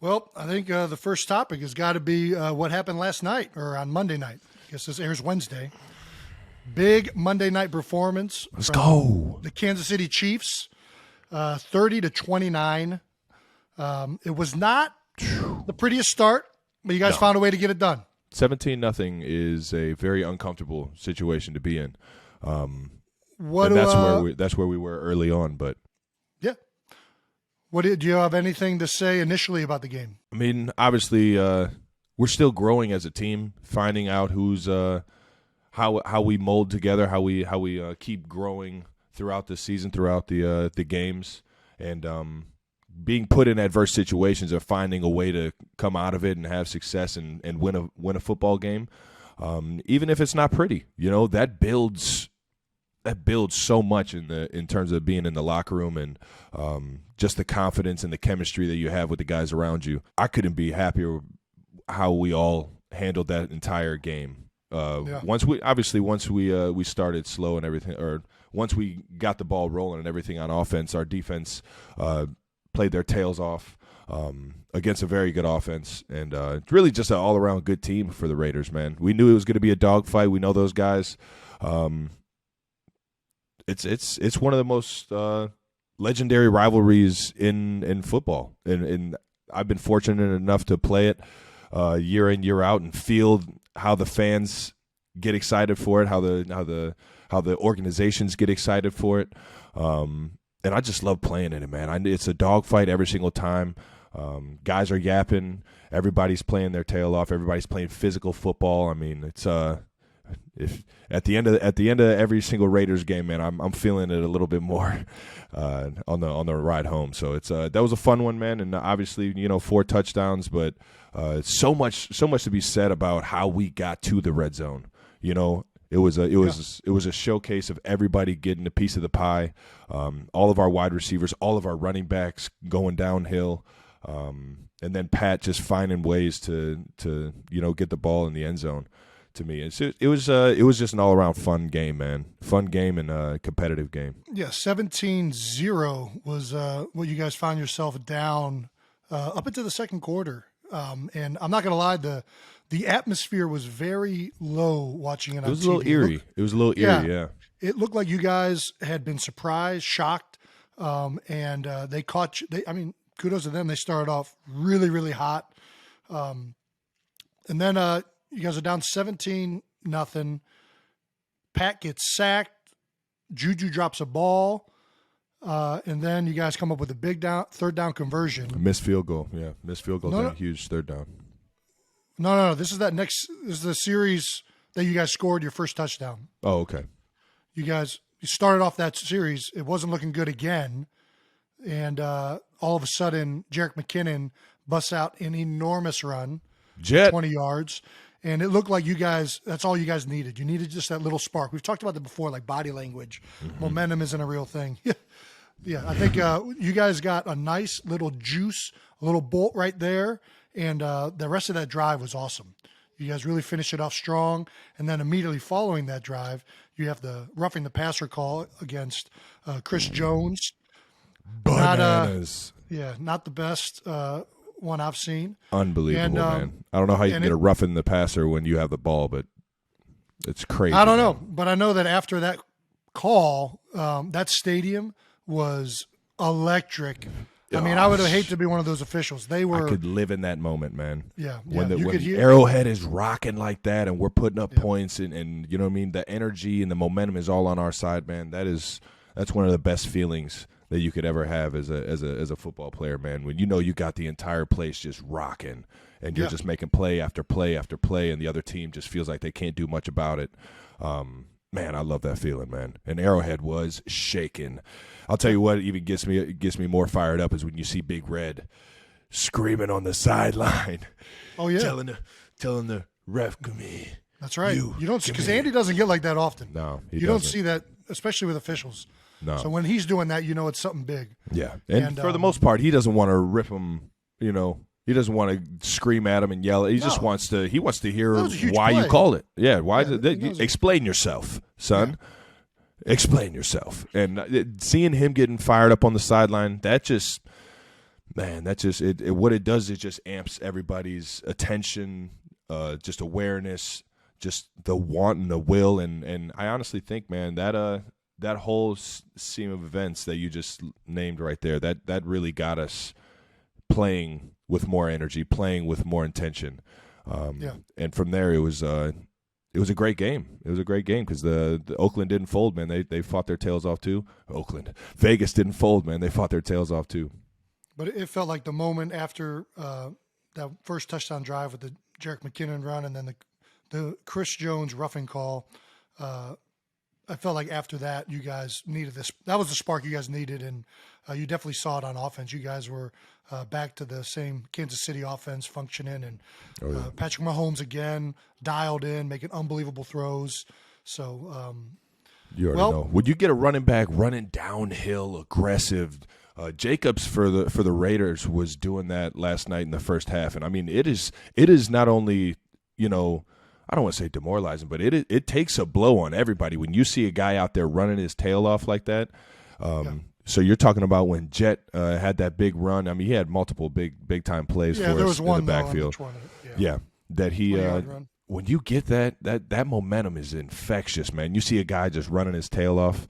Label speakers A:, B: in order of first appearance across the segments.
A: Well, I think the first topic has got to be what happened last night or on Monday night. I guess this airs Wednesday. Big Monday night performance.
B: Let's go.
A: The Kansas City Chiefs, 30-29. It was not the prettiest start, but you guys found a way to get it done.
B: 17-0 is a very uncomfortable situation to be in.
A: What
B: that's where we were early on, but
A: yeah. Do you have anything to say initially about the game?
B: I mean, obviously, we're still growing as a team, finding out who's how we mold together, how we keep growing throughout the season, throughout the games, and being put in adverse situations and finding a way to come out of it and have success and win a football game, even if it's not pretty. You know, that builds so much in terms of being in the locker room and just the confidence and the chemistry that you have with the guys around you. I couldn't be happier how we all handled that entire game. Once we started slow and everything, or once we got the ball rolling and everything on offense, our defense played their tails off against a very good offense, and really just an all-around good team for the Raiders, man. We knew it was going to be a dogfight. We know those guys. It's one of the most legendary rivalries in football, and I've been fortunate enough to play it year in, year out, and feel how the fans get excited for it, how the organizations get excited for it, and I just love playing in it, man. It's a dogfight every single time. Guys are yapping, everybody's playing their tail off, everybody's playing physical football. I mean, it's if at the end of every single Raiders game, man, I'm feeling it a little bit more on the ride home. So it's that was a fun one, man, and obviously 4 touchdowns, but so much to be said about how we got to the red zone. You know, it was a showcase of everybody getting a piece of the pie. All of our wide receivers, all of our running backs going downhill, and then Pat just finding ways to get the ball in the end zone. To me, it was just an all-around fun game, man. Fun game and a competitive game.
A: Yeah, 17-0 was what you guys found yourself down up into the second quarter. And I'm not going to lie, the atmosphere was very low watching it on TV.
B: It was a little eerie. It was a little eerie, yeah.
A: It looked like you guys had been surprised, shocked, and they caught you. Kudos to them. They started off really, really hot. And then you guys are down 17-0. Pat gets sacked. Juju drops a ball. And then you guys come up with a big third down conversion.
B: A missed field goal. Yeah, missed field goal. No. Huge third down.
A: No. This is the series that you guys scored your first touchdown.
B: Oh, okay.
A: You started off that series. It wasn't looking good again. And all of a sudden, Jerick McKinnon busts out an enormous run. 20 yards. And it looked like you guys, that's all you guys needed. You needed just that little spark. We've talked about that before, like body language. Mm-hmm. Momentum isn't a real thing. Yeah, I think you guys got a nice little juice, a little bolt right there. And the rest of that drive was awesome. You guys really finished it off strong. And then immediately following that drive, you have the roughing the passer call against Chris Jones.
B: Bananas.
A: Not the best one I've seen.
B: Unbelievable, man. I don't know how you can get a roughing the passer when you have the ball, but it's crazy.
A: I don't know, but I know that after that call, that stadium was electric. I mean, I would have hated to be one of those officials. I
B: could live in that moment, man.
A: Yeah.
B: When Arrowhead is rocking like that and we're putting up points and you know what I mean, the energy and the momentum is all on our side, man. That's one of the best feelings that you could ever have as a football player, man. When you got the entire place just rocking and you're just making play after play after play, and the other team just feels like they can't do much about it. Man, I love that feeling, man. And Arrowhead was shaking. I'll tell you what even gets me more fired up is when you see Big Red screaming on the sideline.
A: Oh yeah,
B: telling the ref, come here.
A: That's right. You don't, because Andy doesn't get like that often.
B: No,
A: you don't see that, especially with officials.
B: No.
A: So when he's doing that, it's something big.
B: Yeah, and for the most part, he doesn't want to rip him. He doesn't want to scream at him and yell. He just wants to. He wants to hear why you called it. Yeah, why? Explain yourself, son. Yeah. Explain yourself. And seeing him getting fired up on the sideline, that just Man, that just what it does is just amps everybody's attention, just awareness, just the want and the will, and I honestly think, man, that whole seam of events that you just named right there, that really got us playing with more energy, playing with more intention. And from there, it was a great game. It was a great game because the Oakland didn't fold, man. They fought their tails off too. Vegas didn't fold, man. They fought their tails off too.
A: But it felt like the moment after that first touchdown drive with the Jerick McKinnon run and then the Chris Jones roughing call, I felt like after that you guys needed this. That was the spark you guys needed, and you definitely saw it on offense. You guys were back to the same Kansas City offense functioning, and Patrick Mahomes again dialed in, making unbelievable throws. So
B: you already know. When you get a running back running downhill, aggressive. Jacobs for the Raiders was doing that last night in the first half, and I mean it is not only, I don't want to say demoralizing, but it takes a blow on everybody when you see a guy out there running his tail off like that. So you're talking about when Jet had that big run. I mean, he had multiple big time plays for us in the backfield. That he when you get that momentum is infectious, man. You see a guy just running his tail off.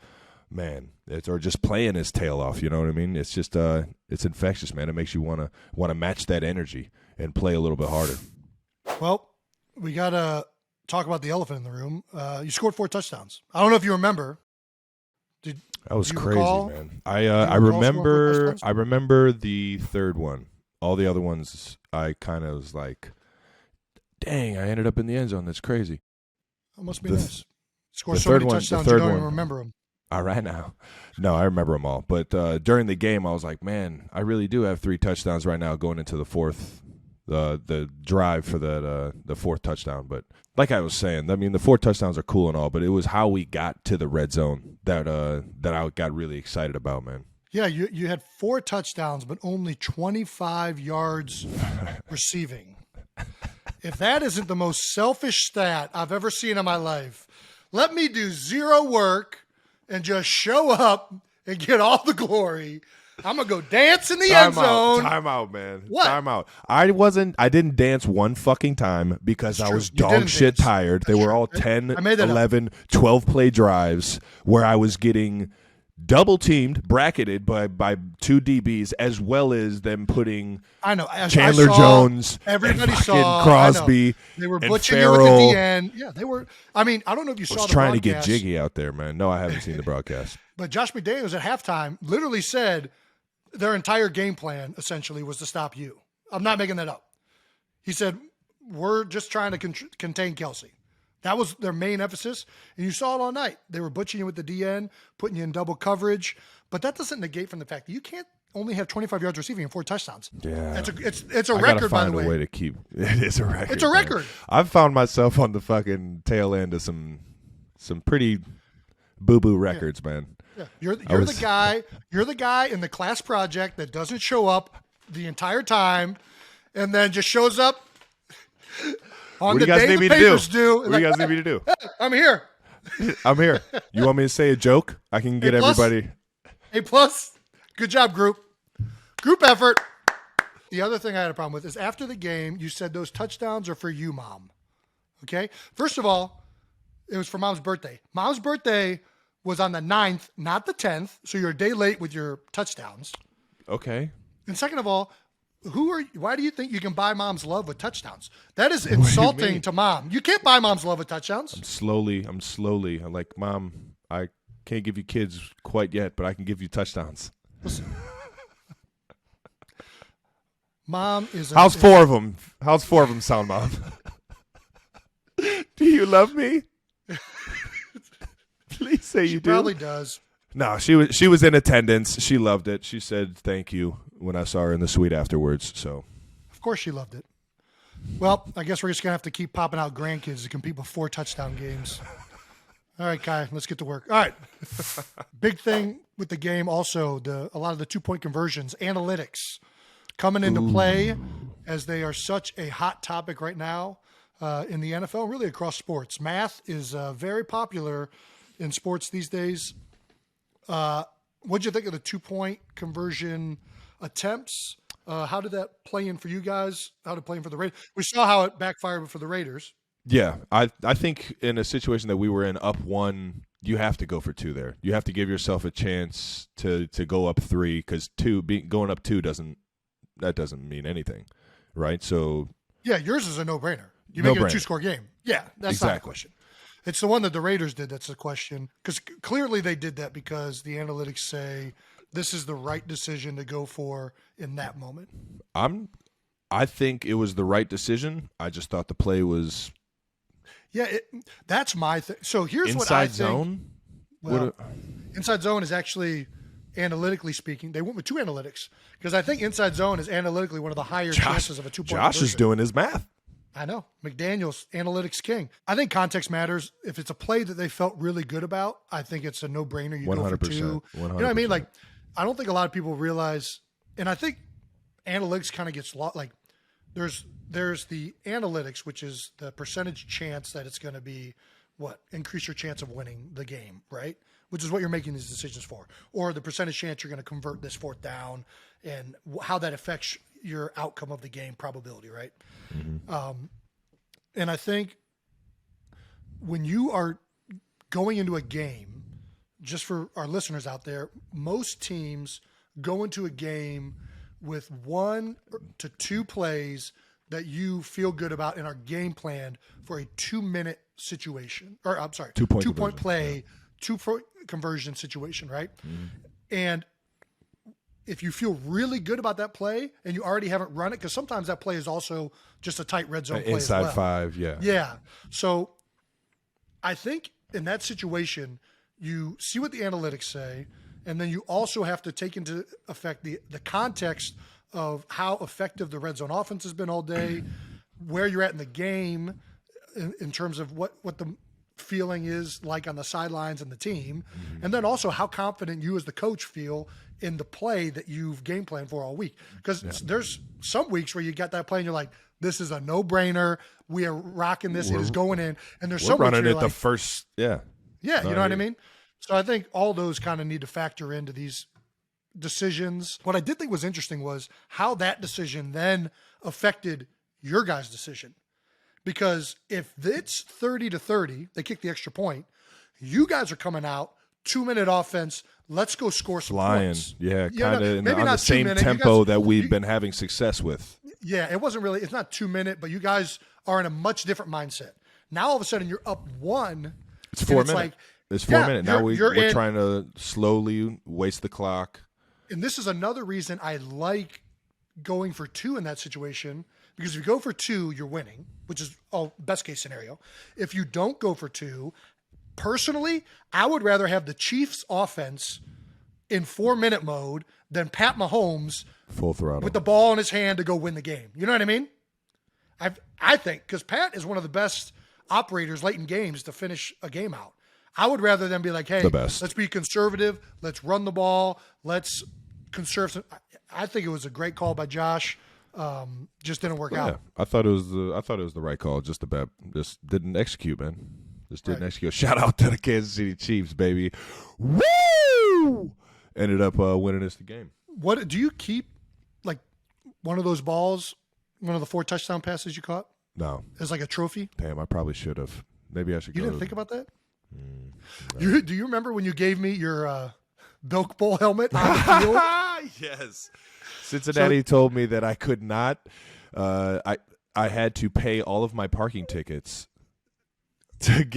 B: Man, or just playing his tail off, you know what I mean? It's just it's infectious, man. It makes you want to match that energy and play a little bit harder.
A: Well, we got to talk about the elephant in the room. You scored 4 touchdowns. I don't know if you remember.
B: That was crazy,
A: recall?
B: Man. I remember the third one. All the other ones, I kind of was like, dang, I ended up in the end zone. That's crazy.
A: That must be nice. Scored so many touchdowns, you don't even remember them.
B: All right now. No, I remember them all. But during the game, I was like, man, I really do have 3 touchdowns right now going into the fourth, the drive for the fourth touchdown. But like I was saying, I mean, the 4 touchdowns are cool and all, but it was how we got to the red zone that I got really excited about, man.
A: Yeah, you had 4 touchdowns, but only 25 yards receiving. If that isn't the most selfish stat I've ever seen in my life, let me do 0 work and just show up and get all the glory. I'm going to go dance in the end zone.
B: Time out, man.
A: What?
B: Time out. I didn't dance one fucking time because I was dog shit tired. They were all 10, 11, 12 play drives where I was getting double teamed, bracketed by 2 DBs, as well as them putting Chandler Jones,
A: everybody
B: and
A: saw
B: Crosby,
A: they were
B: and
A: butchering
B: Farrell.
A: you at the end. Yeah, they were. I mean, I don't know if you saw the broadcast.
B: Trying to get jiggy out there, man. No, I haven't seen the broadcast.
A: But Josh McDaniels at halftime literally said their entire game plan essentially was to stop you. I'm not making that up. He said, we're just trying to contain Kelce. That was their main emphasis, and you saw it all night. They were butchering you with the DN, putting you in double coverage, but that doesn't negate from the fact that you can't only have 25 yards receiving and 4 touchdowns.
B: Yeah,
A: it's a record, by the way.
B: I gotta find a way to keep. It is a record.
A: It's a record.
B: I've found myself on the fucking tail end of some pretty boo-boo records, man.
A: Yeah. You're the guy in the class project that doesn't show up the entire time, and then just shows up.
B: What do you guys need me to do? What do you guys need me to do?
A: I'm here.
B: I'm here. You want me to say a joke? I can get everybody.
A: A+. Good job, group. Group effort. The other thing I had a problem with is after the game, you said those touchdowns are for you, Mom. Okay? First of all, it was for Mom's birthday. Mom's birthday was on the 9th, not the 10th, so you're a day late with your touchdowns.
B: Okay.
A: And second of all, why do you think you can buy Mom's love with touchdowns? That is insulting to Mom. You can't buy Mom's love with touchdowns.
B: I'm slowly. I'm like, Mom, I can't give you kids quite yet, but I can give you touchdowns.
A: Listen. Mom is.
B: How's 4 of them? How's 4 of them sound, Mom? Do you love me? Please say you do.
A: She probably does.
B: No, she was in attendance. She loved it. She said thank you when I saw her in the suite afterwards. So, of
A: course, she loved it. Well, I guess we're just gonna have to keep popping out grandkids to compete with 4 touchdown games. All right, Kai, let's get to work. All right, big thing with the game also a lot of the 2-point conversions, analytics coming into play as they are such a hot topic right now in the NFL, really across sports. Math is very popular in sports these days. What'd you think of the 2-point conversion attempts? How did that play in for you guys? How did it play in for the Raiders? We saw how it backfired for the Raiders.
B: Yeah, I think in a situation that we were in, up 1, you have to go for 2 there. You have to give yourself a chance to go up 3, because going up 2 doesn't mean anything, right? So
A: yeah, yours is a no-brainer. You make it a 2-score game. Yeah, that's
B: exactly.
A: not a question. It's the one that the Raiders did that's the question, because clearly they did that because the analytics say this is the right decision to go for in that moment.
B: I think it was the right decision. I just thought the play was.
A: Yeah, that's my thing. So here's what I think.
B: Inside zone?
A: Well, inside zone is actually, analytically speaking, they went with 2 analytics, because I think inside zone is analytically one of the higher chances of a 2-point
B: Josh is doing his math.
A: I know. McDaniel's analytics king. I think context matters. If it's a play that they felt really good about, I think it's a no-brainer. You 100%, go for 2. 100%. You know what I mean? Like, I don't think a lot of people realize, and I think analytics kind of gets lost. Like, there's the analytics, which is the percentage chance that it's going to be increase your chance of winning the game, right? Which is what you're making these decisions for. Or the percentage chance you're going to convert this 4th down and how that affects your outcome of the game probability, right? Mm-hmm. And I think when you are going into a game, just for our listeners out there, most teams go into a game with 1 to 2 plays that you feel good about and are game planned for a 2-minute situation, or I'm sorry, 2-point play, 2-point conversion situation, right? Mm-hmm. And if you feel really good about that play and you already haven't run it, because sometimes that play is also just a tight red zone play
B: inside
A: as well.
B: 5, yeah.
A: Yeah. So I think in that situation, you see what the analytics say, and then you also have to take into effect the context of how effective the red zone offense has been all day, where you're at in the game in terms of what the feeling is like on the sidelines and the team, and then also how confident you as the coach feel in the play that you've game planned for all week. Because there's some weeks where you got that play and you're like, this is a no-brainer. We are rocking this. It is going in. And there's some weeks
B: running
A: where
B: it
A: you're like,
B: the first,
A: yeah, you know what I mean? So I think all those kind of need to factor into these decisions. What I did think was interesting was how that decision then affected your guys' decision. Because if it's 30-30, they kick the extra point, you guys are coming out, 2-minute offense, let's go score some points.
B: Yeah, kind of on the same
A: 2-minute.
B: tempo that we've been having success with.
A: Yeah, it wasn't really, it's not 2-minute, but you guys are in a much different mindset. Now all of a sudden you're up 1.
B: It's 4 minutes.
A: Like,
B: it's 4 minutes. Now we're trying to slowly waste the clock.
A: And this is another reason I like going for 2 in that situation, because if you go for 2, you're winning, which is best case scenario. If you don't go for 2, personally, I would rather have the Chiefs offense in 4-minute mode than Pat Mahomes
B: full throttle
A: with the ball in his hand to go win the game. You know what I mean? I think, because Pat is one of the best operators late in games to finish a game out. I would rather than be like, hey, let's be conservative. Let's run the ball. Let's conserve some. I think it was a great call by Josh. Just didn't work out.
B: I thought it was the right call. Just didn't execute, man. Just didn't execute. Shout out to the Kansas City Chiefs, baby. Woo! Ended up winning us the game.
A: What do you keep, like one of those balls, one of the 4 touchdown passes you caught?
B: No.
A: As like a trophy?
B: Damn, I probably should have. Maybe I should.
A: You didn't think about that? No. Do you remember when you gave me your Belk Bowl helmet on the field?
B: Yes. Cincinnati told me that I could not. I had to pay all of my parking tickets just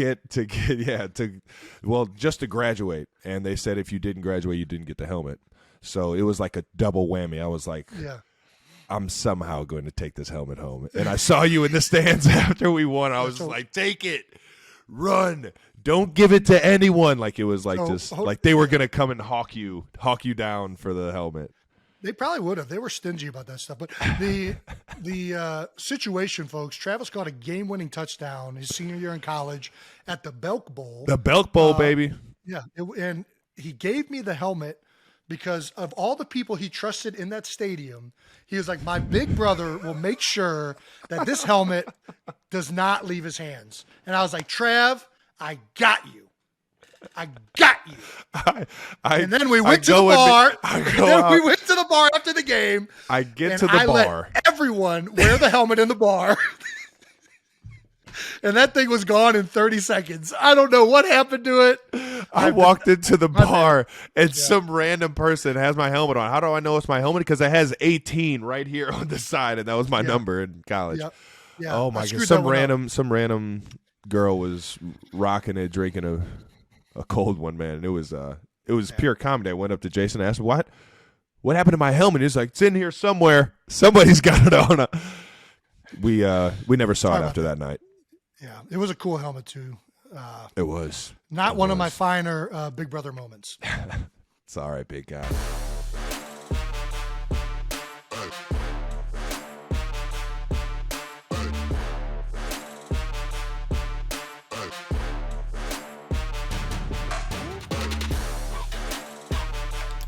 B: to graduate. And they said if you didn't graduate, you didn't get the helmet. So it was like a double whammy. I was like,
A: yeah.
B: I'm somehow going to take this helmet home. And I saw you in the stands after we won. I was like, take it, run. Don't give it to anyone. Like it was like like they were going to come and hawk you down for the helmet.
A: They probably would have. They were stingy about that stuff. But the situation, folks, Travis caught a game-winning touchdown his senior year in college at the Belk Bowl.
B: The Belk Bowl, baby.
A: Yeah, and he gave me the helmet because of all the people he trusted in that stadium. He was like, my big brother will make sure that this helmet does not leave his hands. And I was like, Trav, I got you. I got you. And then we went to the bar. We went to the bar after the game.
B: I get to the bar.
A: Let everyone wear the helmet in the bar. And that thing was gone in 30 seconds. I don't know what happened to it.
B: I walked into the bar and some random person has my helmet on. How do I know it's my helmet? Because it has 18 right here on the side, and that was my number in college.
A: Yep. Yeah.
B: Oh my god! Some random girl was rocking it, drinking a cold one, man. And it was pure comedy. I went up to Jason and asked him, what happened to my helmet? He's like, it's in here somewhere. Somebody's got it on. We never saw it after that night.
A: Yeah, it was a cool helmet too.
B: It was
A: not one of my finer Big Brother moments.
B: It's all right, big guy.